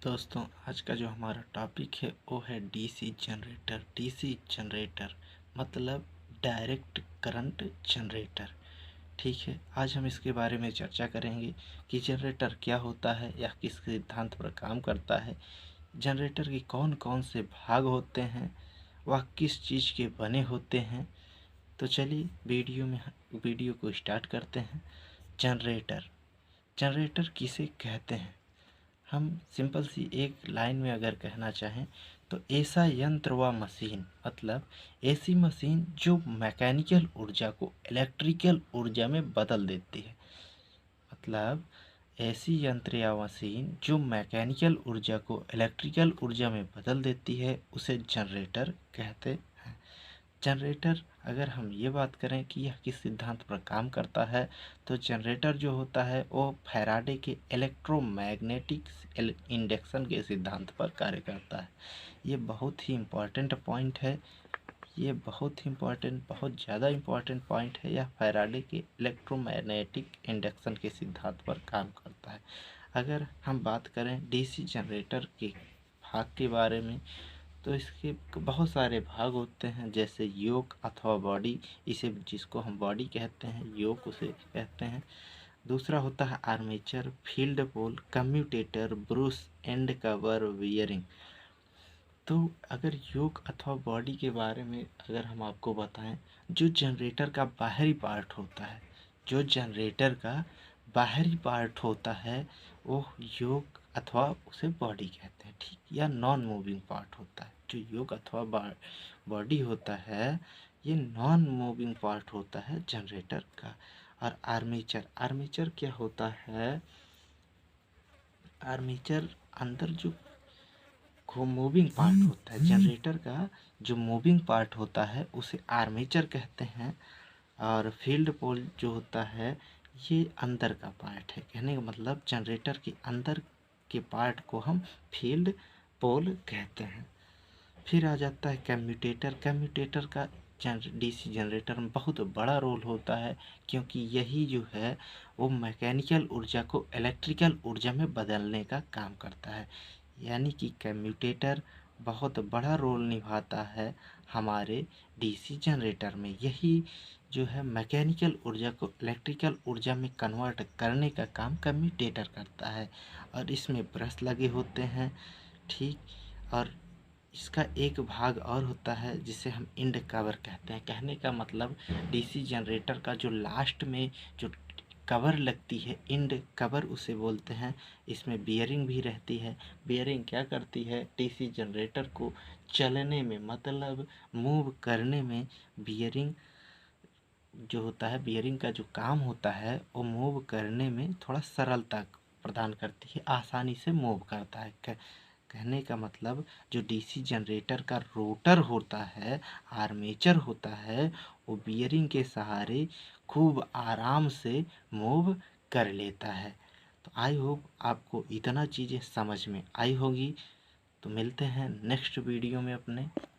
दोस्तों, आज का जो हमारा टॉपिक है वो है डीसी जनरेटर। डीसी जनरेटर मतलब डायरेक्ट करंट जनरेटर। ठीक है, आज हम इसके बारे में चर्चा करेंगे कि जनरेटर क्या होता है या किस सिद्धांत पर काम करता है, जनरेटर के कौन कौन से भाग होते हैं, वह किस चीज़ के बने होते हैं। तो चलिए वीडियो को स्टार्ट करते हैं। जनरेटर जनरेटर किसे कहते हैं? हम सिंपल सी एक लाइन में अगर कहना चाहें तो ऐसा यंत्र व मशीन मतलब ऐसी मशीन जो मैकेनिकल ऊर्जा को इलेक्ट्रिकल ऊर्जा में बदल देती है। मतलब ऐसी यंत्र या मशीन जो मैकेनिकल ऊर्जा को इलेक्ट्रिकल ऊर्जा में बदल देती है उसे जनरेटर कहते हैं। जनरेटर अगर हम ये बात करें कि यह किस सिद्धांत पर काम करता है, तो जनरेटर जो होता है वो फैराडे के इलेक्ट्रोमैग्नेटिक इंडक्शन के सिद्धांत पर कार्य करता है। ये बहुत ही इम्पोर्टेंट पॉइंट है। ये बहुत ही इम्पोर्टेंट, बहुत ज़्यादा इम्पोर्टेंट पॉइंट है। यह फैराडे के इलेक्ट्रोमैग्नेटिक इंडक्शन के सिद्धांत पर काम करता है। अगर हम बात करें डीसी जनरेटर के भाग के बारे में, तो इसके बहुत सारे भाग होते हैं, जैसे योक अथवा बॉडी, इसे जिसको हम बॉडी कहते हैं, योक उसे कहते हैं। दूसरा होता है armature, field pole, commutator, brush, end cover, bearing. तो अगर योक अथवा बॉडी के बारे में अगर हम आपको बताएं, जो जनरेटर का बाहरी पार्ट होता है, जो जनरेटर का बाहरी पार्ट होता है वो योक अथवा उसे बॉडी कहते हैं। ठीक, या नॉन मूविंग पार्ट होता है। जो योक अथवा बॉडी होता है ये नॉन मूविंग पार्ट होता है जनरेटर का। और आर्मेचर, आर्मेचर क्या होता है? आर्मेचर अंदर जो मूविंग पार्ट होता है जनरेटर का, जो मूविंग पार्ट होता है उसे आर्मेचर कहते हैं। और फील्ड पोल जो होता है ये अंदर का पार्ट है। कहने का मतलब जनरेटर के अंदर के पार्ट को हम फील्ड पोल कहते हैं। फिर आ जाता है कम्यूटेटर। कम्यूटेटर का डीसी जनरेटर में बहुत बड़ा रोल होता है, क्योंकि यही जो है वो मैकेनिकल ऊर्जा को इलेक्ट्रिकल ऊर्जा में बदलने का काम करता है। यानी कि कम्यूटेटर बहुत बड़ा रोल निभाता है हमारे डीसी जनरेटर में। यही जो है मैकेनिकल ऊर्जा को इलेक्ट्रिकल ऊर्जा में कन्वर्ट करने का काम कम्यूटेटर करता है। और इसमें ब्रश लगे होते हैं। ठीक, और इसका एक भाग और होता है जिसे हम इंड कवर कहते हैं। कहने का मतलब डीसी जनरेटर का जो लास्ट में जो कवर लगती है, इंड कवर उसे बोलते हैं। इसमें बियरिंग भी रहती है। बियरिंग क्या करती है? डीसी जनरेटर को चलने में मतलब मूव करने में बियरिंग जो होता है, बियरिंग का जो काम होता है वो मूव करने में थोड़ा सरलता प्रदान करती है, आसानी से मूव करता है। कहने का मतलब जो डीसी जनरेटर का रोटर होता है, आर्मेचर होता है, वो बियरिंग के सहारे खूब आराम से मूव कर लेता है। तो आई होप आपको इतना चीज़ें समझ में आई होगी। तो मिलते हैं नेक्स्ट वीडियो में अपने।